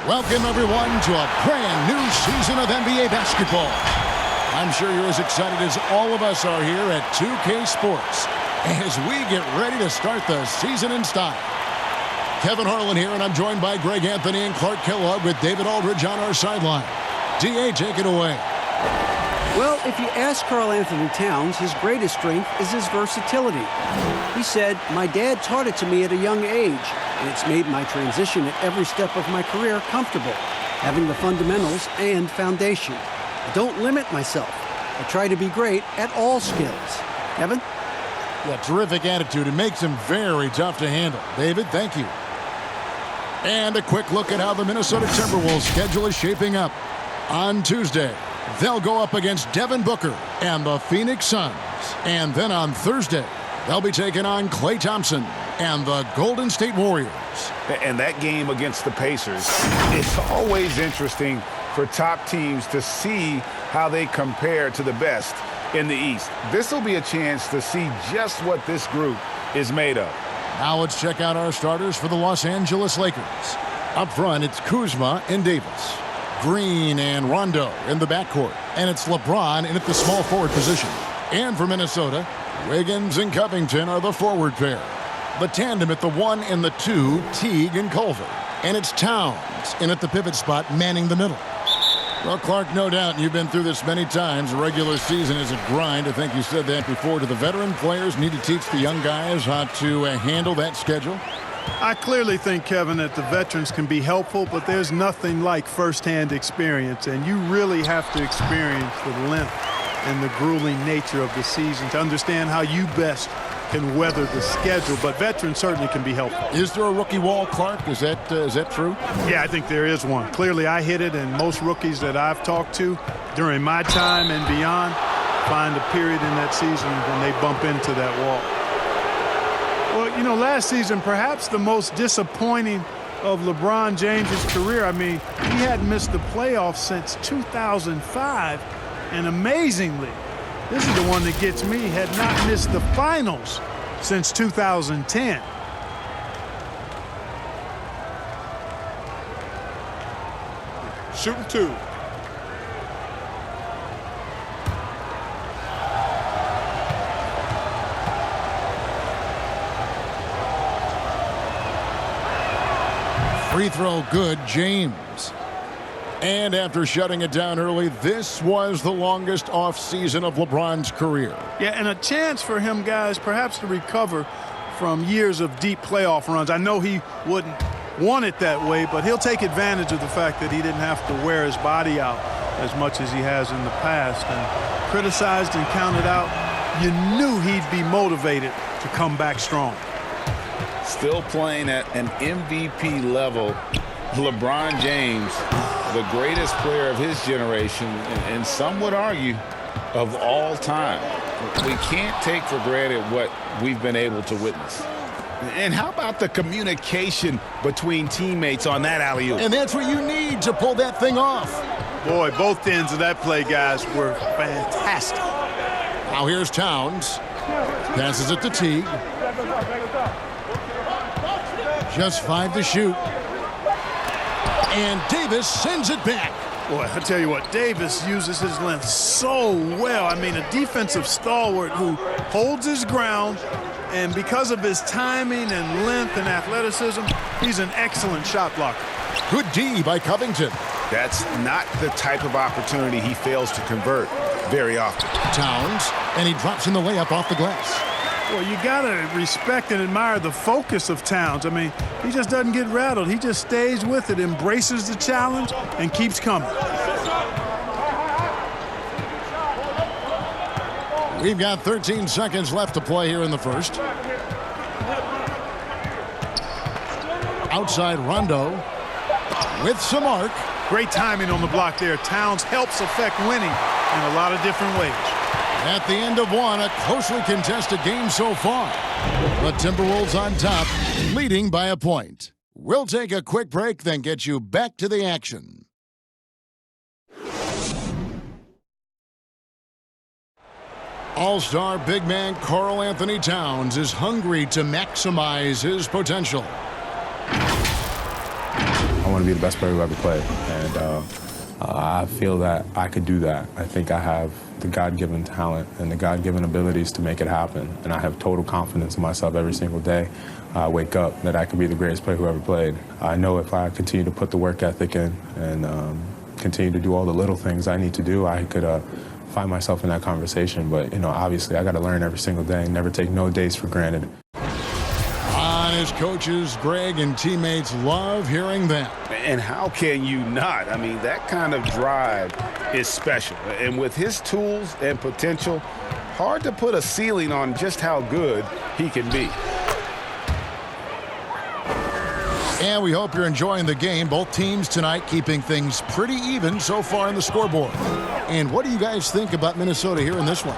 Welcome, everyone, to a brand new season of NBA basketball. I'm sure you're as excited as all of us are here at 2K Sports as we get ready to start the season in style. Kevin Harlan here, and I'm joined by Greg Anthony and Clark Kellogg with David Aldridge on our sideline. D.A., take it away. Well, if you ask Karl-Anthony Towns, his greatest strength is his versatility. He said, "My dad taught it to me at a young age, and it's made my transition at every step of my career comfortable, having the fundamentals and foundation. I don't limit myself. I try to be great at all skills." Kevin? Yeah, terrific attitude. It makes him very tough to handle. David, thank you. And a quick look at how the Minnesota Timberwolves schedule is shaping up. On Tuesday, they'll go up against Devin Booker and the Phoenix Suns. And then on Thursday, they'll be taking on Klay Thompson and the Golden State Warriors. And that game against the Pacers, it's always interesting for top teams to see how they compare to the best in the East. This will be a chance to see just what this group is made of. Now let's check out our starters for the Los Angeles Lakers. Up front, it's Kuzma and Davis. Green and Rondo in the backcourt. And it's LeBron in at the small forward position. And for Minnesota, Wiggins and Covington are the forward pair. The tandem at the 1 and the 2, Teague and Culver. And it's Towns in at the pivot spot, manning the middle. Well, Clark, no doubt you've been through this many times. The regular season is a grind. I think you said that before. Do the veteran players need to teach the young guys how to handle that schedule? I clearly think, Kevin, that the veterans can be helpful, but there's nothing like firsthand experience, and you really have to experience the length and the grueling nature of the season to understand how you best can weather the schedule, but veterans certainly can be helpful. Is there a rookie wall, Clark? Is that true? Yeah, I think there is one. Clearly, I hit it, and most rookies that I've talked to during my time and beyond find a period in that season when they bump into that wall. Well, you know, last season, perhaps the most disappointing of LeBron James's career. I mean, he hadn't missed the playoffs since 2005, and amazingly, this is the one that gets me, had not missed the finals since 2010. Shooting two. Free throw good, James. And after shutting it down early, this was the longest offseason of LeBron's career. Yeah, and a chance for him, guys, perhaps to recover from years of deep playoff runs. I know he wouldn't want it that way, but he'll take advantage of the fact that he didn't have to wear his body out as much as he has in the past. And criticized and counted out, you knew he'd be motivated to come back strong. Still playing at an MVP level, LeBron James, the greatest player of his generation, and some would argue of all time. We can't take for granted what we've been able to witness. And how about the communication between teammates on that alley-oop? And that's what you need to pull that thing off. Boy, both ends of that play, guys, were fantastic. Now here's Towns. Passes it to Teague. Just 5 to shoot. And Davis sends it back. Boy, I tell you what, Davis uses his length so well. I mean, a defensive stalwart who holds his ground, and because of his timing and length and athleticism, he's an excellent shot blocker. Good D by Covington. That's not the type of opportunity he fails to convert very often. Towns, and he drops in the layup off the glass. Well, you got to respect and admire the focus of Towns. I mean, he just doesn't get rattled. He just stays with it, embraces the challenge, and keeps coming. We've got 13 seconds left to play here in the first. Outside Rondo with some arc. Great timing on the block there. Towns helps affect winning in a lot of different ways. At the end of one, a closely contested game so far. The Timberwolves on top, leading by a point. We'll take a quick break, then get you back to the action. All-star big man Karl-Anthony Towns is hungry to maximize his potential. I want to be the best player who ever played. And I feel that I could do that. I think I have the God-given talent and the God-given abilities to make it happen. And I have total confidence in myself every single day. I wake up that I could be the greatest player who ever played. I know if I continue to put the work ethic in and continue to do all the little things I need to do, I could find myself in that conversation. But, you know, obviously I got to learn every single day and never take no days for granted. His coaches, Greg, and teammates love hearing that. And how can you not? I mean, that kind of drive is special. And with his tools and potential, hard to put a ceiling on just how good he can be. And we hope you're enjoying the game. Both teams tonight keeping things pretty even so far in the scoreboard. And what do you guys think about Minnesota here in this one?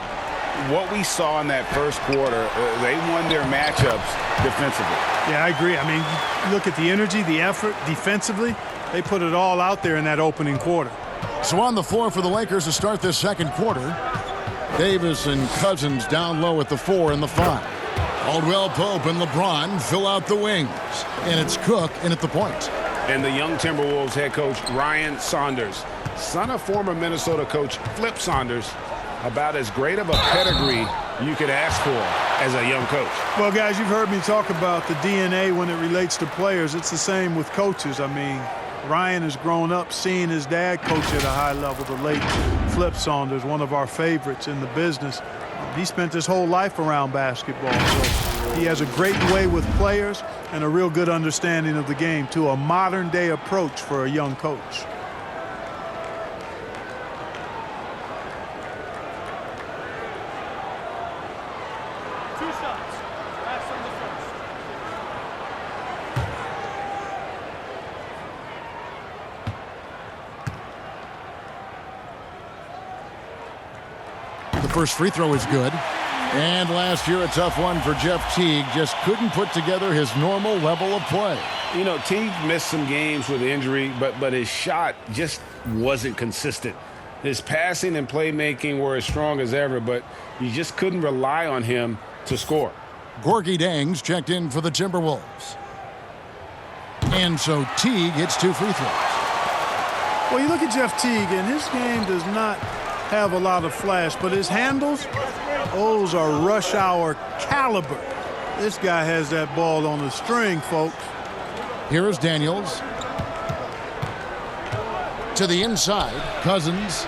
What we saw in that first quarter, they won their matchups defensively. Yeah, I agree. I mean, you look at the energy, the effort defensively. They put it all out there in that opening quarter. So on the floor for the Lakers to start this second quarter, Davis and Cousins down low at the 4 and the 5. Caldwell Pope and LeBron fill out the wings. And it's Cook in at the point. And the young Timberwolves head coach, Ryan Saunders, son of former Minnesota coach Flip Saunders, about as great of a pedigree you could ask for as a young coach. Well, guys, you've heard me talk about the DNA when it relates to players. It's the same with coaches. I mean, Ryan has grown up seeing his dad coach at a high level, the late Flip Saunders, one of our favorites in the business. He spent his whole life around basketball, so he has a great way with players and a real good understanding of the game, too, a modern-day approach for a young coach. The first free throw is good. And last year, a tough one for Jeff Teague. Just couldn't put together his normal level of play. You know, Teague missed some games with injury, but his shot just wasn't consistent. His passing and playmaking were as strong as ever, but you just couldn't rely on him to score. Gorgie Dangs checked in for the Timberwolves. And so Teague hits 2 free throws. Well, you look at Jeff Teague, and his game does not have a lot of flash, but his handles, those are rush hour caliber. This guy has that ball on the string, folks. Here is Daniels. To the inside, Cousins.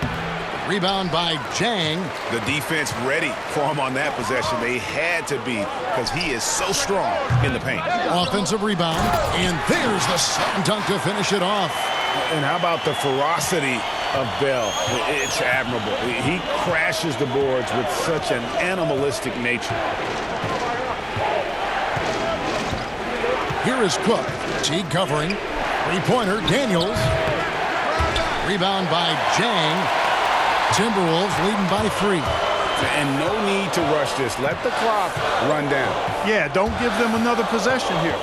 Rebound by Jang. The defense ready for him on that possession. They had to be because he is so strong in the paint. Offensive rebound, and there's the slam dunk to finish it off. And how about the ferocity of Bell? It's admirable. He crashes the boards with such an animalistic nature. Here is Cook. Teague covering. Three-pointer, Daniels. Rebound by Jang. Timberwolves leading by 3. And no need to rush this. Let the clock run down. Yeah, don't give them another possession here.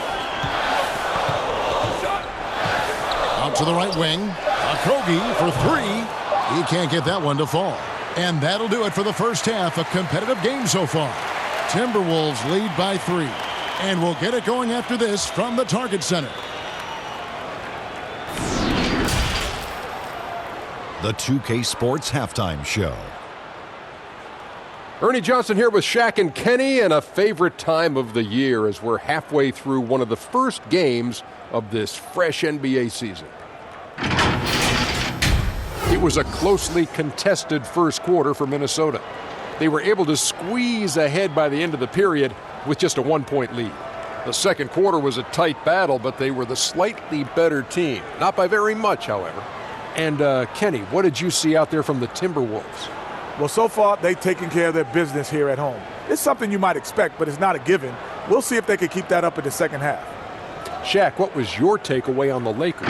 Out to the right wing. Okogie for 3. He can't get that one to fall. And that'll do it for the first half. A competitive game so far. Timberwolves lead by 3. And we'll get it going after this from the Target Center. The 2K Sports Halftime Show. Ernie Johnson here with Shaq and Kenny, and a favorite time of the year as we're halfway through one of the first games of this fresh NBA season. It was a closely contested first quarter for Minnesota. They were able to squeeze ahead by the end of the period with just a 1-point lead. The second quarter was a tight battle, but they were the slightly better team. Not by very much, however. And Kenny, what did you see out there from the Timberwolves? Well, so far, they've taken care of their business here at home. It's something you might expect, but it's not a given. We'll see if they can keep that up in the second half. Shaq, what was your takeaway on the Lakers?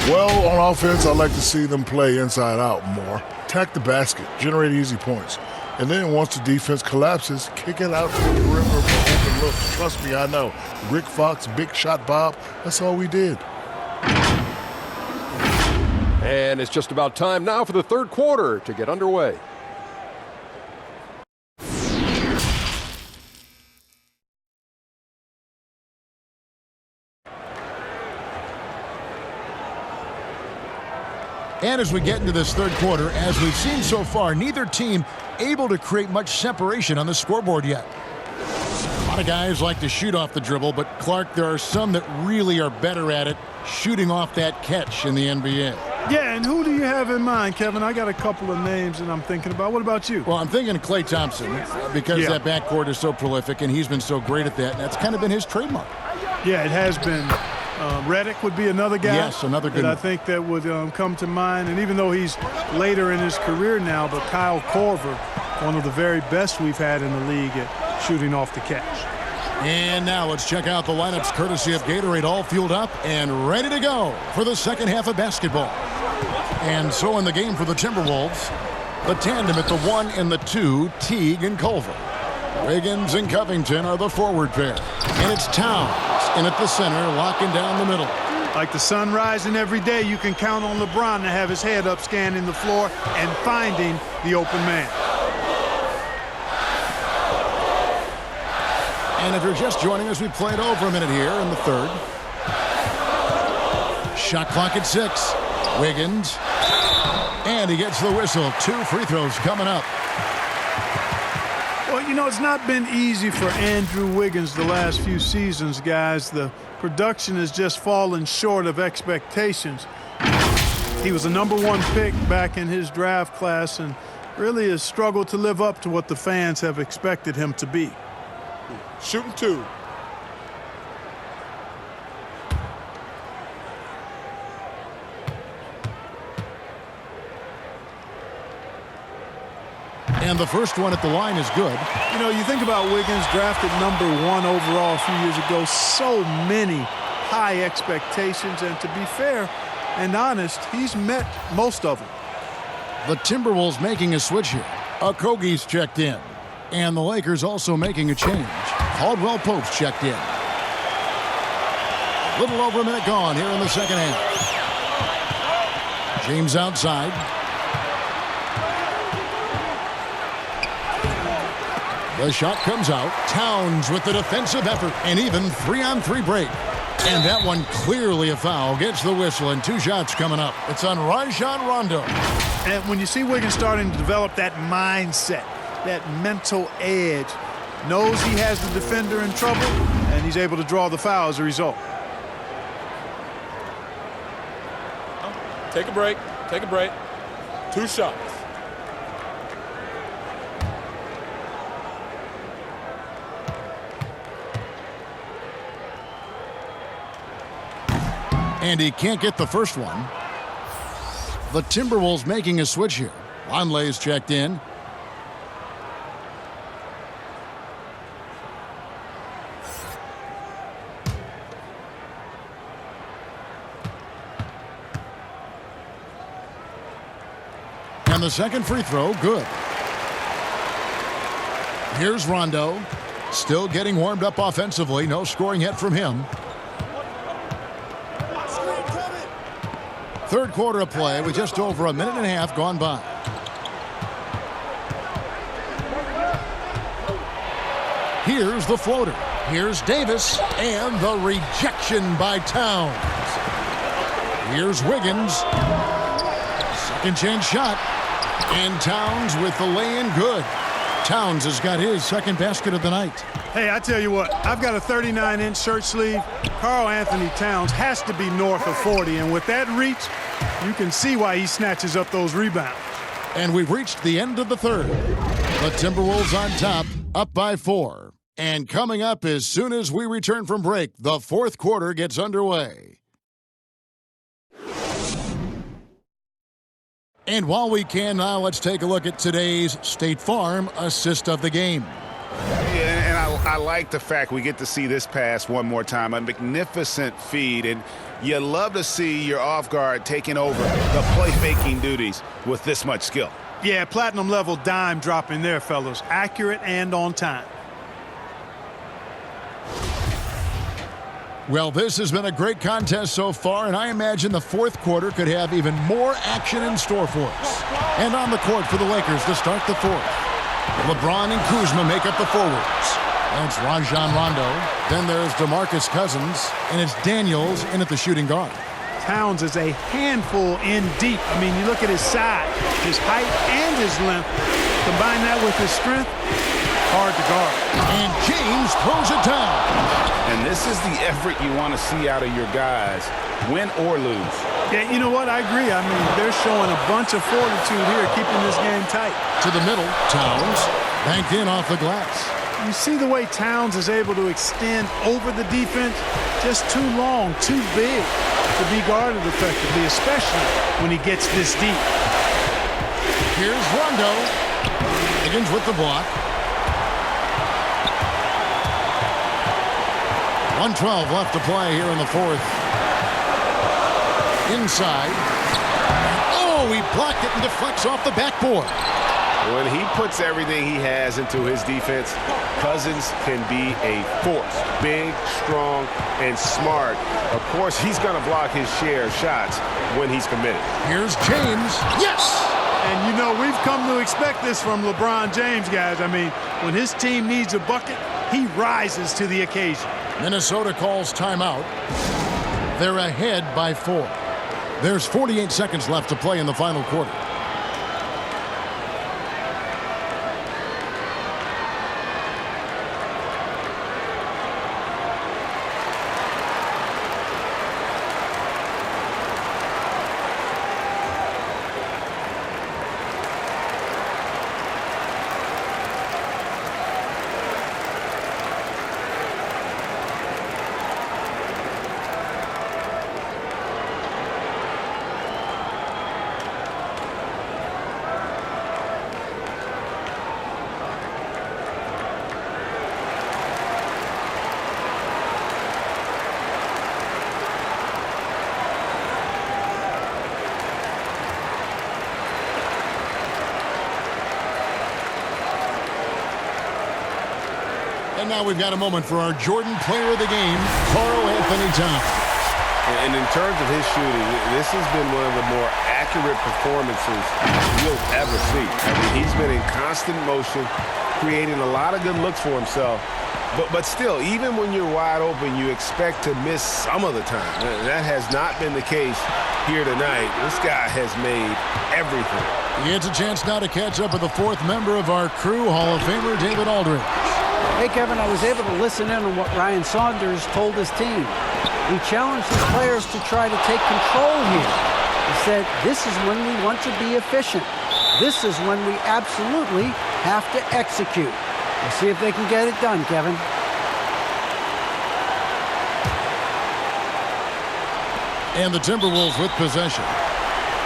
Well, on offense, I like to see them play inside out more. Attack the basket, generate easy points. And then once the defense collapses, kick it out to the perimeter for open looks. Trust me, I know. Rick Fox, Big Shot Bob, that's all we did. And it's just about time now for the third quarter to get underway. And as we get into this third quarter, as we've seen so far, neither team able to create much separation on the scoreboard yet. A lot of guys like to shoot off the dribble, but Clark, there are some that really are better at it, shooting off that catch in the NBA. Yeah, and who do you have in mind, Kevin? I got a couple of names that I'm thinking about. What about you? Well, I'm thinking of Klay Thompson because that backcourt is so prolific, and he's been so great at that, and that's kind of been his trademark. Yeah, it has been. Redick would be another guy. Yes, another good that one. I think that would come to mind. And even though he's later in his career now, but Kyle Korver, one of the very best we've had in the league at shooting off the catch. And now let's check out the lineups courtesy of Gatorade, all fueled up and ready to go for the second half of basketball. And so in the game for the Timberwolves, the tandem at the 1 and the 2, Teague and Culver. Wiggins and Covington are the forward pair. And it's Towns in at the center, locking down the middle. Like the sun rising every day, you can count on LeBron to have his head up scanning the floor and finding the open man. And if you're just joining us, we played over a minute here in the third. Shot clock at 6. Wiggins. And he gets the whistle. 2 free throws coming up. Well, you know, it's not been easy for Andrew Wiggins the last few seasons, guys. The production has just fallen short of expectations. He was a #1 pick back in his draft class and really has struggled to live up to what the fans have expected him to be. Shooting 2. And the first one at the line is good. You know, you think about Wiggins, drafted #1 overall a few years ago. So many high expectations, and to be fair and honest, he's met most of them. The Timberwolves making a switch here. Okogie's checked in. And the Lakers also making a change. Caldwell Pope's checked in. Little over a minute gone here in the second half. James outside. The shot comes out. Towns with the defensive effort and even 3-on-3 break. And that one clearly a foul. Gets the whistle and 2 shots coming up. It's on Rajon Rondo. And when you see Wiggins starting to develop that mindset, that mental edge, knows he has the defender in trouble, and he's able to draw the foul as a result. Take a break. Take a break. 2 shots. And he can't get the first one. The Timberwolves making a switch here. Longley's checked in. And the second free throw, good. Here's Rondo. Still getting warmed up offensively. No scoring yet from him. Third quarter of play with just over a minute and a half gone by. Here's the floater. Here's Davis. And the rejection by Towns. Here's Wiggins. Second chance shot. And Towns with the lay-in good. Towns has got his second basket of the night. Hey, I tell you what, I've got a 39-inch shirt sleeve. Karl-Anthony Towns has to be north of 40, and with that reach, you can see why he snatches up those rebounds. And we've reached the end of the third. The Timberwolves on top, up by 4. And coming up as soon as we return from break, the fourth quarter gets underway. And while we can now, let's take a look at today's State Farm assist of the game. Yeah, and I like the fact we get to see this pass one more time. A magnificent feed, and you love to see your off guard taking over the playmaking duties with this much skill. Yeah, platinum level dime dropping there, fellas. Accurate and on time. Well, this has been a great contest so far, and I imagine the fourth quarter could have even more action in store for us. And on the court for the Lakers to start the fourth. LeBron and Kuzma make up the forwards. And it's Rajon Rondo. Then there's DeMarcus Cousins, and it's Daniels in at the shooting guard. Towns is a handful in deep. I mean, you look at his size, his height, and his length. Combine that with his strength, hard to guard. And James throws it down. And this is the effort you want to see out of your guys, win or lose. Yeah, you know what? I agree. I mean, they're showing a bunch of fortitude here, keeping this game tight. To the middle, Towns banked in off the glass. You see the way Towns is able to extend over the defense? Just too long, too big to be guarded effectively, especially when he gets this deep. Here's Rondo. Higgins with the block. 1:12 left to play here in the fourth. Inside. Oh, he blocked it and deflects off the backboard. When he puts everything he has into his defense, Cousins can be a force. Big, strong, and smart. Of course, he's going to block his share of shots when he's committed. Here's James. Yes! And, you know, we've come to expect this from LeBron James, guys. I mean, when his team needs a bucket, he rises to the occasion. Minnesota calls timeout. They're ahead by 4. There's 48 seconds left to play in the final quarter. And now we've got a moment for our Jordan player of the game, Karl-Anthony Towns. And in terms of his shooting, this has been one of the more accurate performances you'll ever see. I mean, he's been in constant motion, creating a lot of good looks for himself. But still, even when you're wide open, you expect to miss some of the time. That has not been the case here tonight. This guy has made everything. He gets a chance now to catch up with the fourth member of our crew, Hall of Famer David Aldridge. Hey, Kevin, I was able to listen in on what Ryan Saunders told his team. He challenged his players to try to take control here. He said, this is when we want to be efficient. This is when we absolutely have to execute. We'll see if they can get it done, Kevin. And the Timberwolves with possession.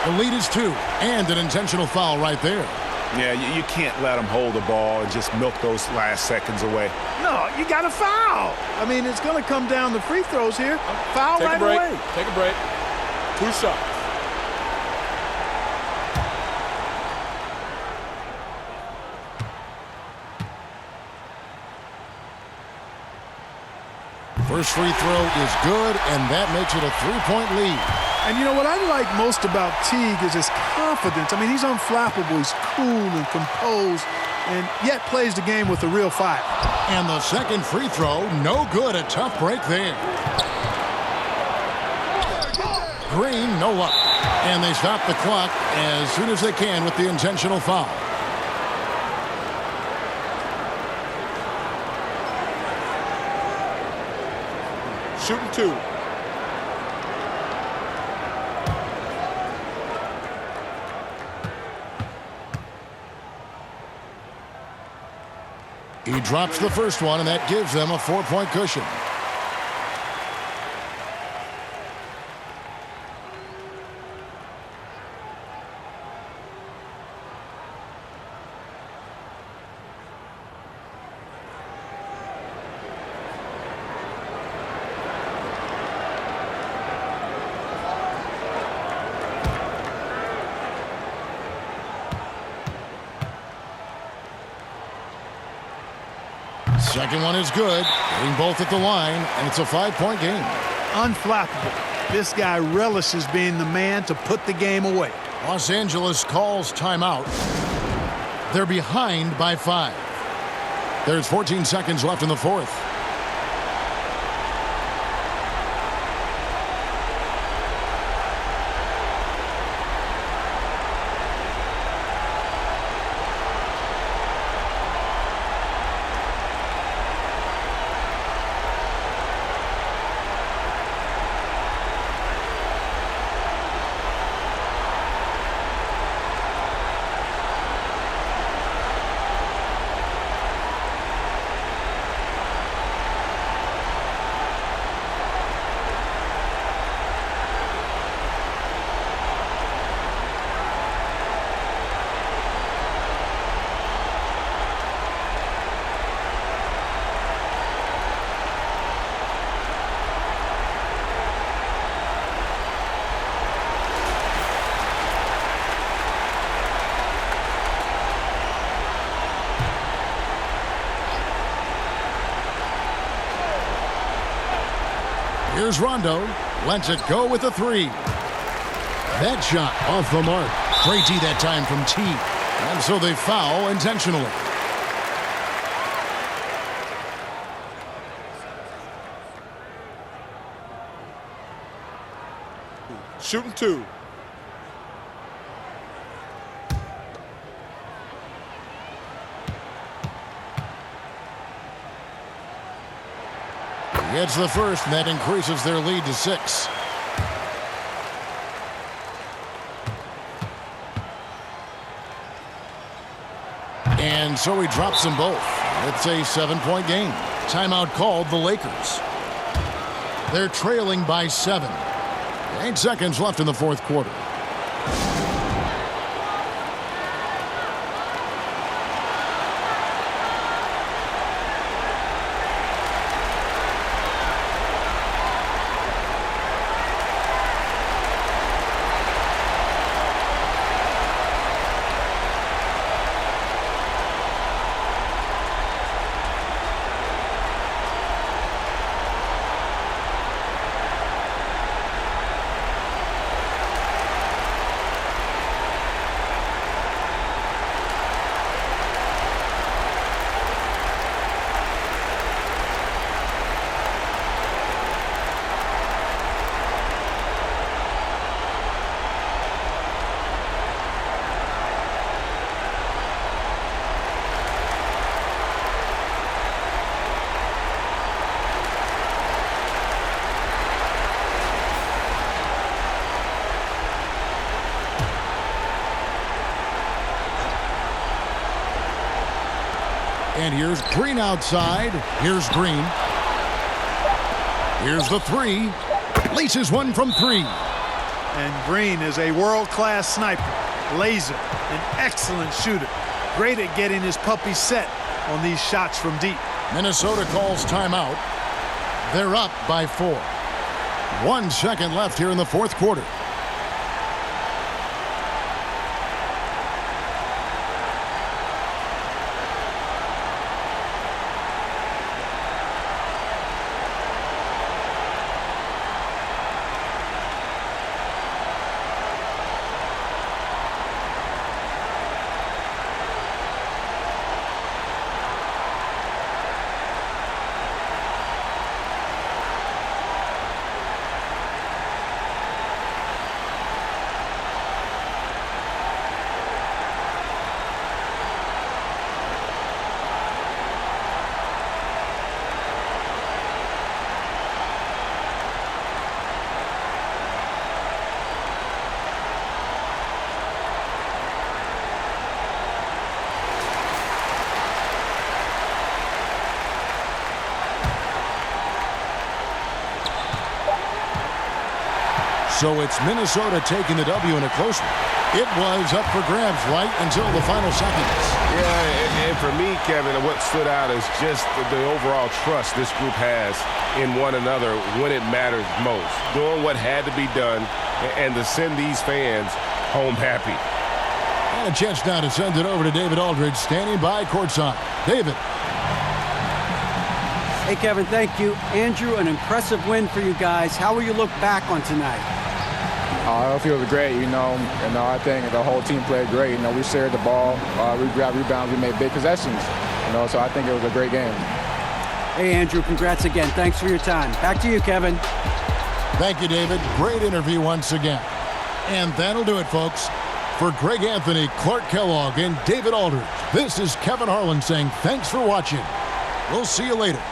The lead is 2, and an intentional foul right there. Yeah, you can't let them hold the ball and just milk those last seconds away. No, you got to foul. I mean, it's going to come down to free throws here. Foul right away. Take a break. 2 shots. First free throw is good, and that makes it a 3-point lead. And you know what I like most about Teague is his confidence. I mean, he's unflappable. He's cool and composed, and yet plays the game with a real fire. And the second free throw, no good. A tough break there. Green, no luck. And they stop the clock as soon as they can with the intentional foul. Shooting 2. He drops the first one, and that gives them a 4-point cushion. Second one is good. Getting both at the line, and it's a 5-point game. Unflappable. This guy relishes being the man to put the game away. Los Angeles calls timeout. They're behind by 5. There's 14 seconds left in the fourth. Here's Rondo. Lets it go with a three. That shot off the mark. Great D that time from T. And so they foul intentionally. Shooting 2. He gets the first, and that increases their lead to 6. And so he drops them both. It's a 7-point game. Timeout called the Lakers. They're trailing by 7. 8 seconds left in the fourth quarter. And here's Green outside. Here's Green. Here's the three. Laces one from 3. And Green is a world-class sniper, laser, an excellent shooter. Great at getting his puppy set on these shots from deep. Minnesota calls timeout. They're up by 4. 1 second left here in the fourth quarter. So it's Minnesota taking the W in a close one. It was up for grabs right until the final seconds. Yeah, and for me, Kevin, what stood out is just the overall trust this group has in one another when it matters most. Doing what had to be done and to send these fans home happy. And a chance now to send it over to David Aldridge, standing by courtside. David. Hey, Kevin, thank you. Andrew, an impressive win for you guys. How will you look back on tonight? I feel great, I think the whole team played great. We shared the ball, we grabbed rebounds, we made big possessions, so I think it was a great game. Hey, Andrew, congrats again. Thanks for your time. Back to you, Kevin. Thank you, David. Great interview once again. And that'll do it, folks. For Greg Anthony, Clark Kellogg, and David Aldridge, this is Kevin Harlan saying thanks for watching. We'll see you later.